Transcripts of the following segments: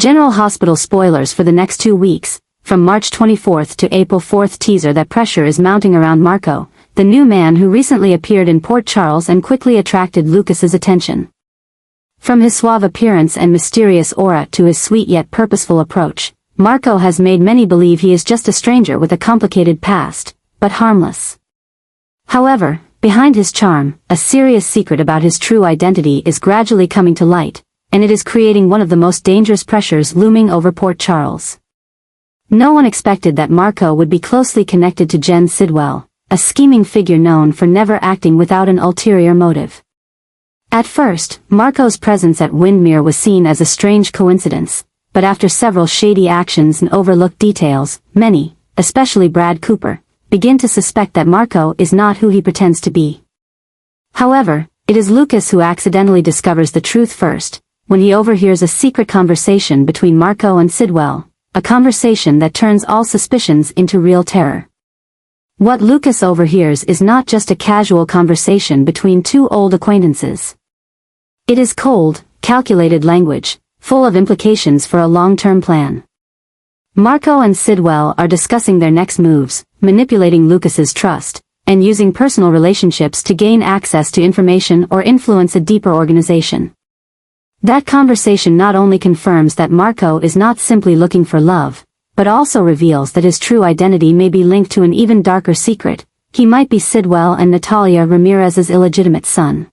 General Hospital spoilers for the next 2 weeks, from March 24th to April 4th. Teaser that pressure is mounting around Marco, the new man who recently appeared in Port Charles and quickly attracted Lucas's attention. From his suave appearance and mysterious aura to his sweet yet purposeful approach, Marco has made many believe he is just a stranger with a complicated past, but harmless. However, behind his charm, a serious secret about his true identity is gradually coming to light, and it is creating one of the most dangerous pressures looming over Port Charles. No one expected that Marco would be closely connected to Jen Sidwell, a scheming figure known for never acting without an ulterior motive. At first, Marco's presence at Windmere was seen as a strange coincidence, but after several shady actions and overlooked details, many, especially Brad Cooper, begin to suspect that Marco is not who he pretends to be. However, it is Lucas who accidentally discovers the truth first, when he overhears a secret conversation between Marco and Sidwell, a conversation that turns all suspicions into real terror. What Lucas overhears is not just a casual conversation between two old acquaintances. It is cold, calculated language, full of implications for a long-term plan. Marco and Sidwell are discussing their next moves, manipulating Lucas's trust, and using personal relationships to gain access to information or influence a deeper organization. That conversation not only confirms that Marco is not simply looking for love, but also reveals that his true identity may be linked to an even darker secret. He might be Sidwell and Natalia Ramirez's illegitimate son.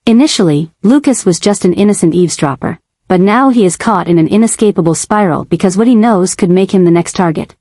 Initially, Lucas was just an innocent eavesdropper, but now he is caught in an inescapable spiral because what he knows could make him the next target.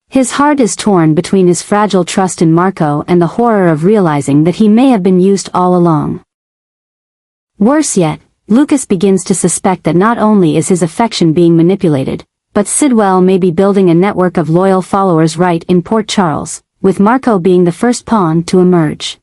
His heart is torn between his fragile trust in Marco and the horror of realizing that he may have been used all along. Worse yet, Lucas begins to suspect that not only is his affection being manipulated, but Sidwell may be building a network of loyal followers right in Port Charles, with Marco being the first pawn to emerge.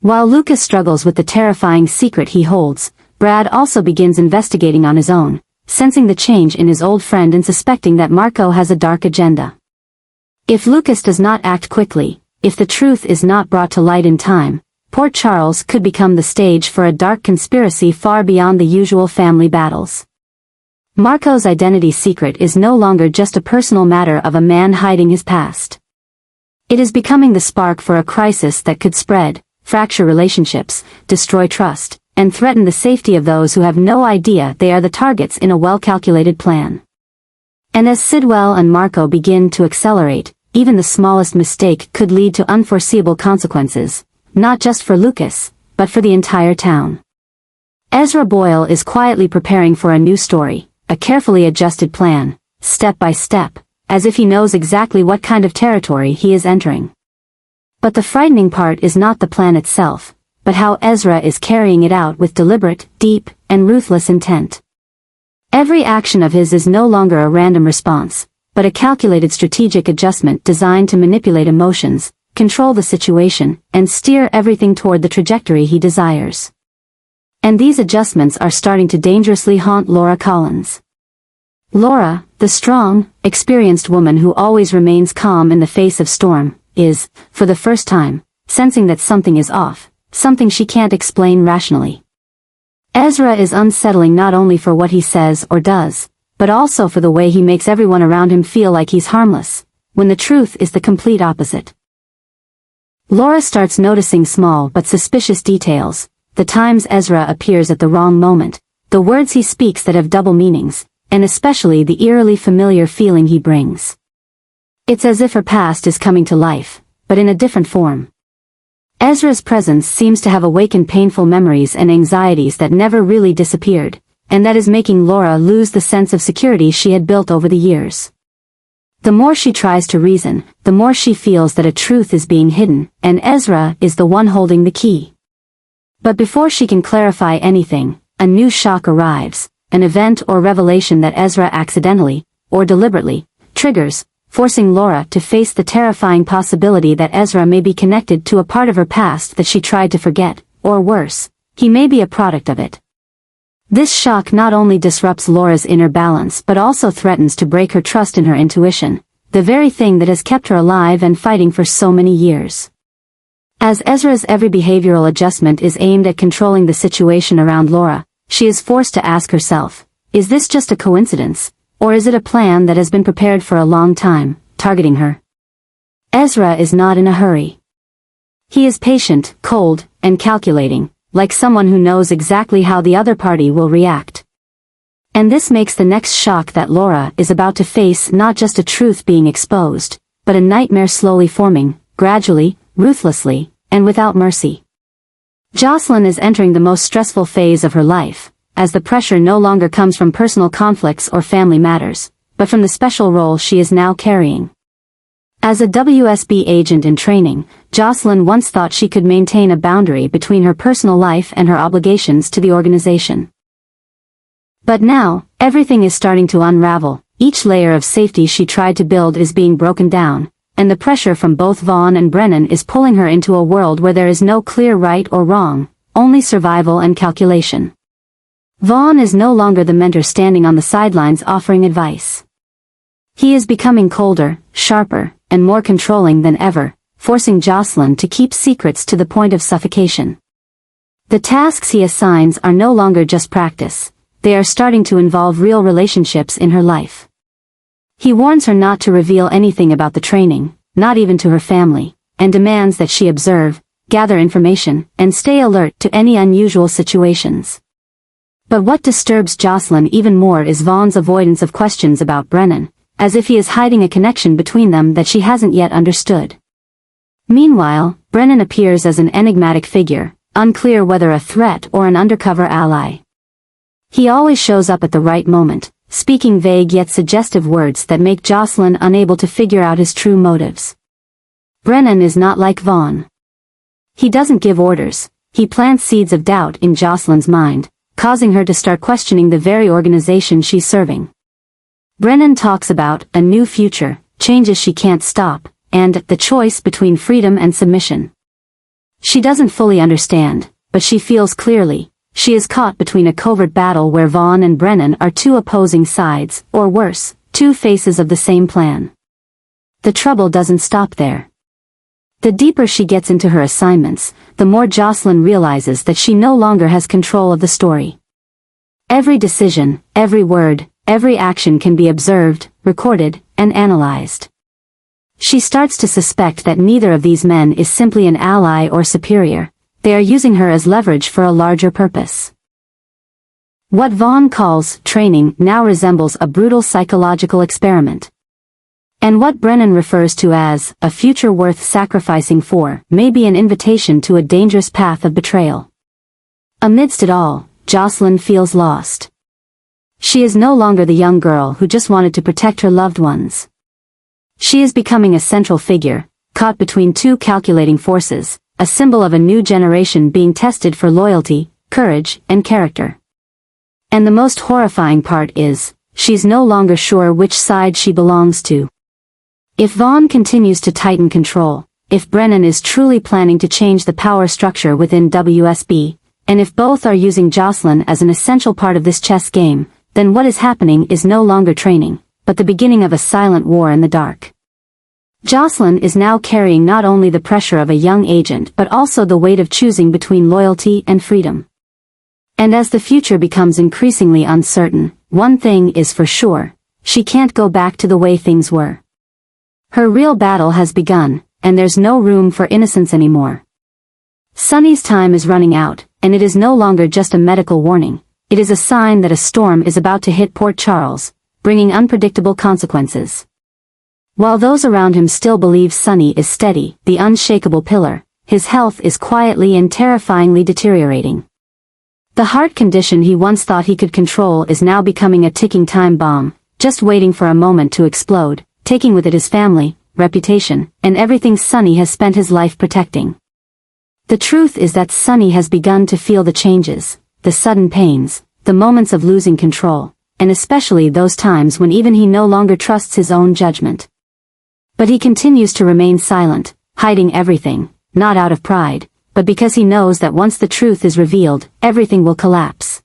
While Lucas struggles with the terrifying secret he holds, Brad also begins investigating on his own, sensing the change in his old friend and suspecting that Marco has a dark agenda. If Lucas does not act quickly, if the truth is not brought to light in time, Port Charles could become the stage for a dark conspiracy far beyond the usual family battles. Marco's identity secret is no longer just a personal matter of a man hiding his past. It is becoming the spark for a crisis that could spread, fracture relationships, destroy trust, and threaten the safety of those who have no idea they are the targets in a well-calculated plan. And as Sidwell and Marco begin to accelerate, even the smallest mistake could lead to unforeseeable consequences, not just for Lucas, but for the entire town. Ezra Boyle is quietly preparing for a new story, a carefully adjusted plan, step by step, as if he knows exactly what kind of territory he is entering. But the frightening part is not the plan itself, but how Ezra is carrying it out with deliberate, deep, and ruthless intent. Every action of his is no longer a random response, but a calculated strategic adjustment designed to manipulate emotions, control the situation, and steer everything toward the trajectory he desires. And these adjustments are starting to dangerously haunt Laura Collins. Laura, the strong, experienced woman who always remains calm in the face of storm, is, for the first time, sensing that something is off, something she can't explain rationally. Ezra is unsettling not only for what he says or does, but also for the way he makes everyone around him feel like he's harmless, when the truth is the complete opposite. Laura starts noticing small but suspicious details, the times Ezra appears at the wrong moment, the words he speaks that have double meanings, and especially the eerily familiar feeling he brings. It's as if her past is coming to life, but in a different form. Ezra's presence seems to have awakened painful memories and anxieties that never really disappeared, and that is making Laura lose the sense of security she had built over the years. The more she tries to reason, the more she feels that a truth is being hidden, and Ezra is the one holding the key. But before she can clarify anything, a new shock arrives, an event or revelation that Ezra accidentally, or deliberately, triggers, forcing Laura to face the terrifying possibility that Ezra may be connected to a part of her past that she tried to forget, or worse, he may be a product of it. This shock not only disrupts Laura's inner balance but also threatens to break her trust in her intuition, the very thing that has kept her alive and fighting for so many years. As Ezra's every behavioral adjustment is aimed at controlling the situation around Laura, she is forced to ask herself, Is this just a coincidence, or is it a plan that has been prepared for a long time, targeting her? Ezra is not in a hurry. He is patient, cold, and calculating, like someone who knows exactly how the other party will react. And this makes the next shock that Laura is about to face not just a truth being exposed, but a nightmare slowly forming, gradually, ruthlessly, and without mercy. Jocelyn is entering the most stressful phase of her life, as the pressure no longer comes from personal conflicts or family matters, but from the special role she is now carrying. As a WSB agent in training, Jocelyn once thought she could maintain a boundary between her personal life and her obligations to the organization. But now, everything is starting to unravel. Each layer of safety she tried to build is being broken down, and the pressure from both Vaughn and Brennan is pulling her into a world where there is no clear right or wrong, only survival and calculation. Vaughn is no longer the mentor standing on the sidelines offering advice. He is becoming colder, sharper, and more controlling than ever, forcing Jocelyn to keep secrets to the point of suffocation. The tasks he assigns are no longer just practice, they are starting to involve real relationships in her life. He warns her not to reveal anything about the training, not even to her family, and demands that she observe, gather information, and stay alert to any unusual situations. But what disturbs Jocelyn even more is Vaughn's avoidance of questions about Brennan, as if he is hiding a connection between them that she hasn't yet understood. Meanwhile, Brennan appears as an enigmatic figure, unclear whether a threat or an undercover ally. He always shows up at the right moment, speaking vague yet suggestive words that make Jocelyn unable to figure out his true motives. Brennan is not like Vaughn. He doesn't give orders, he plants seeds of doubt in Jocelyn's mind, causing her to start questioning the very organization she's serving. Brennan talks about a new future, changes she can't stop, and the choice between freedom and submission. She doesn't fully understand, but she feels clearly. She is caught between a covert battle where Vaughn and Brennan are two opposing sides, or worse, two faces of the same plan. The trouble doesn't stop there. The deeper she gets into her assignments, the more Jocelyn realizes that she no longer has control of the story. Every decision, every word, every action can be observed, recorded, and analyzed. She starts to suspect that neither of these men is simply an ally or superior. They are using her as leverage for a larger purpose. What Vaughn calls training now resembles a brutal psychological experiment. And what Brennan refers to as a future worth sacrificing for may be an invitation to a dangerous path of betrayal. Amidst it all, Jocelyn feels lost. She is no longer the young girl who just wanted to protect her loved ones. She is becoming a central figure, caught between two calculating forces, a symbol of a new generation being tested for loyalty, courage, and character. And the most horrifying part is, she's no longer sure which side she belongs to. If Vaughn continues to tighten control, if Brennan is truly planning to change the power structure within WSB, and if both are using Jocelyn as an essential part of this chess game, then what is happening is no longer training, but the beginning of a silent war in the dark. Jocelyn is now carrying not only the pressure of a young agent but also the weight of choosing between loyalty and freedom. And as the future becomes increasingly uncertain, one thing is for sure, she can't go back to the way things were. Her real battle has begun, and there's no room for innocence anymore. Sunny's time is running out, and it is no longer just a medical warning, it is a sign that a storm is about to hit Port Charles, bringing unpredictable consequences. While those around him still believe Sunny is steady, the unshakable pillar, his health is quietly and terrifyingly deteriorating. The heart condition he once thought he could control is now becoming a ticking time bomb, just waiting for a moment to explode, taking with it his family, reputation, and everything Sunny has spent his life protecting. The truth is that Sunny has begun to feel the changes, the sudden pains, the moments of losing control, and especially those times when even he no longer trusts his own judgment. But he continues to remain silent, hiding everything, not out of pride, but because he knows that once the truth is revealed, everything will collapse.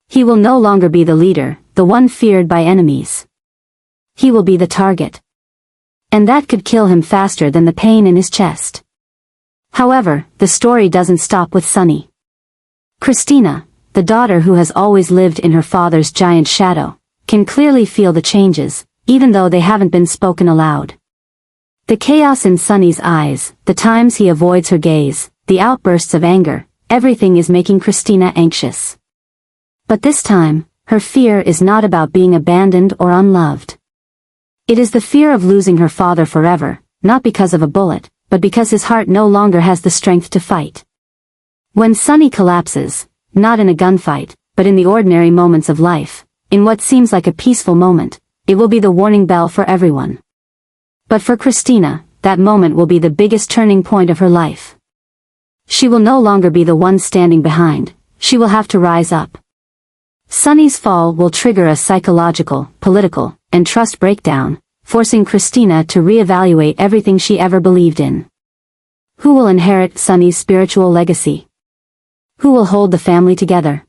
He will no longer be the leader, the one feared by enemies. He will be the target. And that could kill him faster than the pain in his chest. However, the story doesn't stop with Sunny. Christina, the daughter who has always lived in her father's giant shadow, can clearly feel the changes, even though they haven't been spoken aloud. The chaos in Sunny's eyes, the times he avoids her gaze, the outbursts of anger, everything is making Christina anxious. But this time, her fear is not about being abandoned or unloved. It is the fear of losing her father forever, not because of a bullet, but because his heart no longer has the strength to fight. When Sunny collapses, not in a gunfight, but in the ordinary moments of life, in what seems like a peaceful moment, it will be the warning bell for everyone. But for Christina, that moment will be the biggest turning point of her life. She will no longer be the one standing behind, she will have to rise up. Sunny's fall will trigger a psychological, political, and trust breakdown, forcing Christina to reevaluate everything she ever believed in. Who will inherit Sunny's spiritual legacy? Who will hold the family together?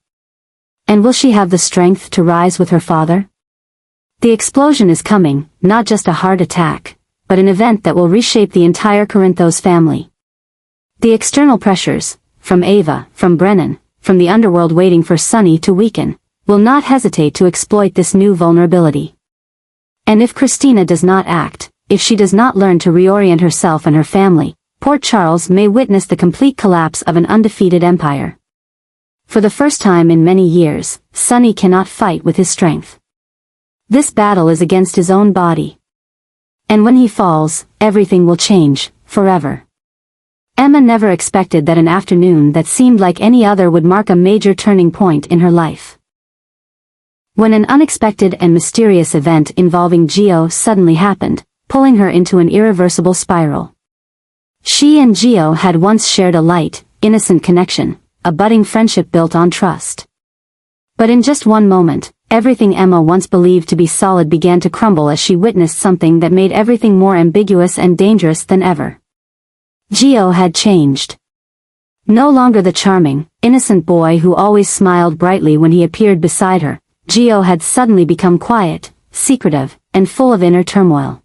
And will she have the strength to rise with her father? The explosion is coming, not just a heart attack, but an event that will reshape the entire Corinthos family. The external pressures, from Ava, from Brennan, from the underworld waiting for Sunny to weaken, will not hesitate to exploit this new vulnerability. And if Christina does not act, if she does not learn to reorient herself and her family, Port Charles may witness the complete collapse of an undefeated empire. For the first time in many years, Sunny cannot fight with his strength. This battle is against his own body. And when he falls, everything will change, forever. Emma never expected that an afternoon that seemed like any other would mark a major turning point in her life. When an unexpected and mysterious event involving Gio suddenly happened, pulling her into an irreversible spiral. She and Gio had once shared a light, innocent connection, a budding friendship built on trust. But in just one moment, everything Emma once believed to be solid began to crumble as she witnessed something that made everything more ambiguous and dangerous than ever. Gio had changed. No longer the charming, innocent boy who always smiled brightly when he appeared beside her, Gio had suddenly become quiet, secretive, and full of inner turmoil.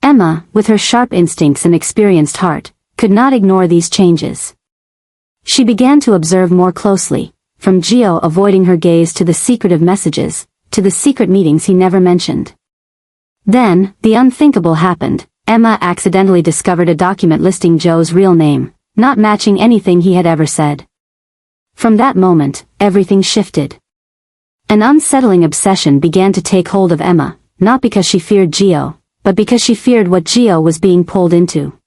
Emma, with her sharp instincts and experienced heart, could not ignore these changes. She began to observe more closely, from Gio avoiding her gaze to the secretive messages, to the secret meetings he never mentioned. Then, the unthinkable happened. Emma accidentally discovered a document listing Joe's real name, not matching anything he had ever said. From that moment, everything shifted. An unsettling obsession began to take hold of Emma, not because she feared Gio, but because she feared what Gio was being pulled into.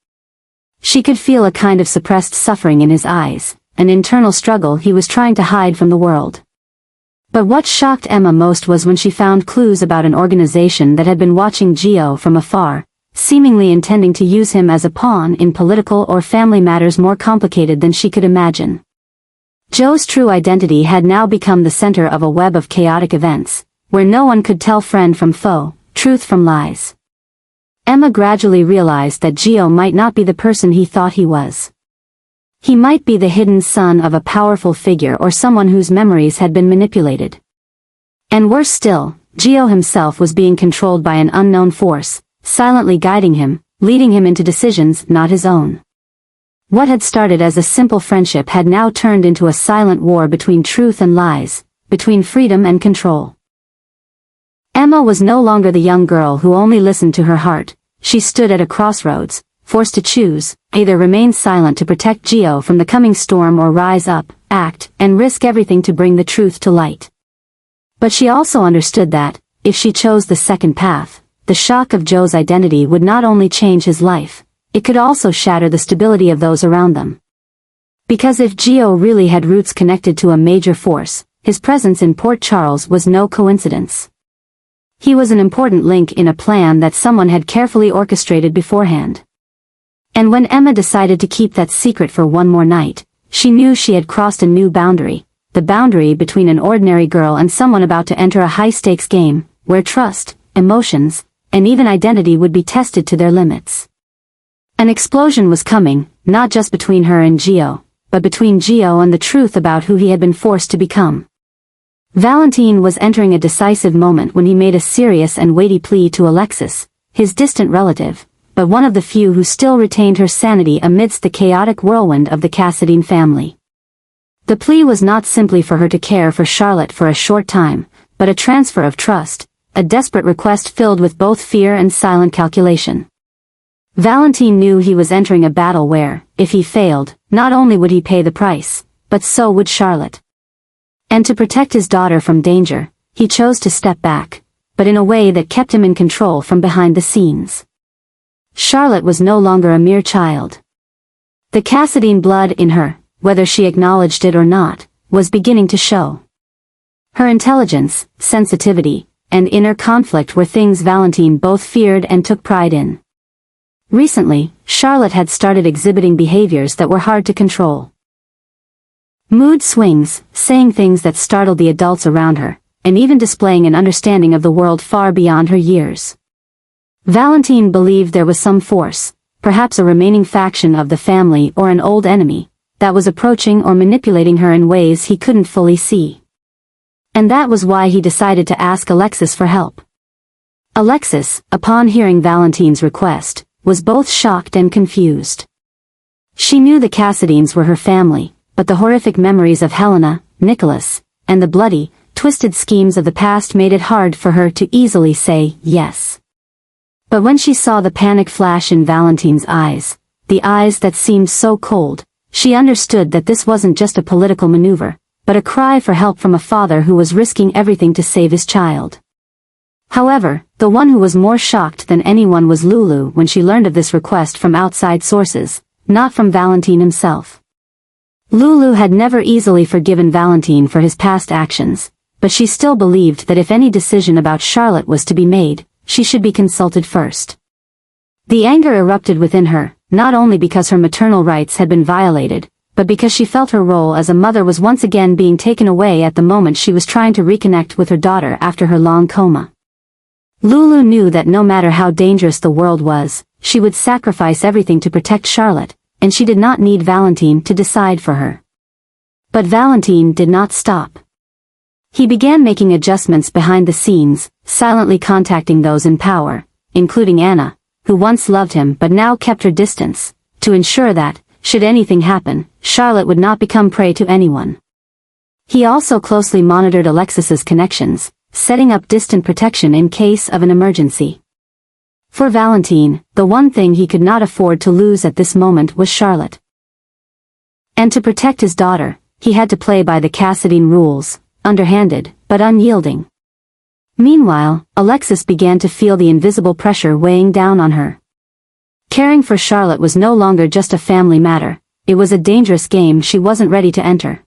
She could feel a kind of suppressed suffering in his eyes, an internal struggle he was trying to hide from the world. But what shocked Emma most was when she found clues about an organization that had been watching Gio from afar, seemingly intending to use him as a pawn in political or family matters more complicated than she could imagine. Joe's true identity had now become the center of a web of chaotic events, where no one could tell friend from foe, truth from lies. Emma gradually realized that Gio might not be the person he thought he was. He might be the hidden son of a powerful figure or someone whose memories had been manipulated. And worse still, Gio himself was being controlled by an unknown force, silently guiding him, leading him into decisions not his own. What had started as a simple friendship had now turned into a silent war between truth and lies, between freedom and control. Emma was no longer the young girl who only listened to her heart. She stood at a crossroads, forced to choose, either remain silent to protect Gio from the coming storm or rise up, act, and risk everything to bring the truth to light. But she also understood that, if she chose the second path, the shock of Joe's identity would not only change his life, it could also shatter the stability of those around them. Because if Gio really had roots connected to a major force, his presence in Port Charles was no coincidence. He was an important link in a plan that someone had carefully orchestrated beforehand. And when Emma decided to keep that secret for one more night, she knew she had crossed a new boundary, the boundary between an ordinary girl and someone about to enter a high-stakes game, where trust, emotions, and even identity would be tested to their limits. An explosion was coming, not just between her and Gio, but between Gio and the truth about who he had been forced to become. Valentine was entering a decisive moment when he made a serious and weighty plea to Alexis, his distant relative, but one of the few who still retained her sanity amidst the chaotic whirlwind of the Cassadine family. The plea was not simply for her to care for Charlotte for a short time, but a transfer of trust, a desperate request filled with both fear and silent calculation. Valentine knew he was entering a battle where, if he failed, not only would he pay the price, but so would Charlotte. And to protect his daughter from danger, he chose to step back, but in a way that kept him in control from behind the scenes. Charlotte was no longer a mere child. The Cassadine blood in her, whether she acknowledged it or not, was beginning to show. Her intelligence, sensitivity, and inner conflict were things Valentine both feared and took pride in. Recently, Charlotte had started exhibiting behaviors that were hard to control. Mood swings, saying things that startled the adults around her, and even displaying an understanding of the world far beyond her years. Valentine believed there was some force, perhaps a remaining faction of the family or an old enemy, that was approaching or manipulating her in ways he couldn't fully see. And that was why he decided to ask Alexis for help. Alexis, upon hearing Valentine's request, was both shocked and confused. She knew the Cassadines were her family, but the horrific memories of Helena, Nicholas, and the bloody, twisted schemes of the past made it hard for her to easily say yes. But when she saw the panic flash in Valentine's eyes, the eyes that seemed so cold, she understood that this wasn't just a political maneuver, but a cry for help from a father who was risking everything to save his child. However, the one who was more shocked than anyone was Lulu when she learned of this request from outside sources, not from Valentine himself. Lulu had never easily forgiven Valentine for his past actions, but she still believed that if any decision about Charlotte was to be made, she should be consulted first. The anger erupted within her, not only because her maternal rights had been violated, but because she felt her role as a mother was once again being taken away at the moment she was trying to reconnect with her daughter after her long coma. Lulu knew that no matter how dangerous the world was, she would sacrifice everything to protect Charlotte, and she did not need Valentine to decide for her. But Valentine did not stop. He began making adjustments behind the scenes, silently contacting those in power, including Anna, who once loved him but now kept her distance, to ensure that, should anything happen, Charlotte would not become prey to anyone. He also closely monitored Alexis's connections, setting up distant protection in case of an emergency. For Valentine, the one thing he could not afford to lose at this moment was Charlotte. And to protect his daughter, he had to play by the Cassadine rules, underhanded, but unyielding. Meanwhile, Alexis began to feel the invisible pressure weighing down on her. Caring for Charlotte was no longer just a family matter, it was a dangerous game she wasn't ready to enter.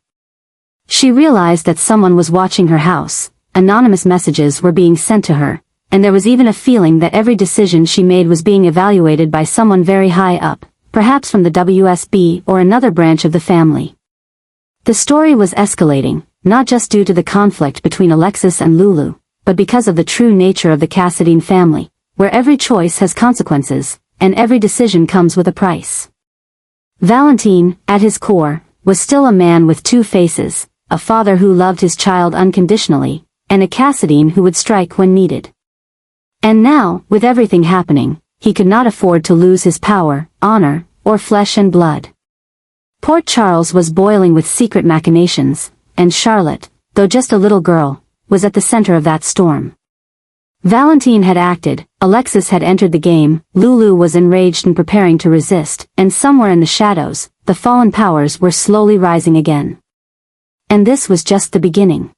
She realized that someone was watching her house, anonymous messages were being sent to her, and there was even a feeling that every decision she made was being evaluated by someone very high up, perhaps from the WSB or another branch of the family. The story was escalating, not just due to the conflict between Alexis and Lulu, but because of the true nature of the Cassadine family, where every choice has consequences, and every decision comes with a price. Valentine, at his core, was still a man with two faces, a father who loved his child unconditionally, and a Cassadine who would strike when needed. And now, with everything happening, he could not afford to lose his power, honor, or flesh and blood. Port Charles was boiling with secret machinations, and Charlotte, though just a little girl, was at the center of that storm. Valentine had acted, Alexis had entered the game, Lulu was enraged and preparing to resist, and somewhere in the shadows, the fallen powers were slowly rising again. And this was just the beginning.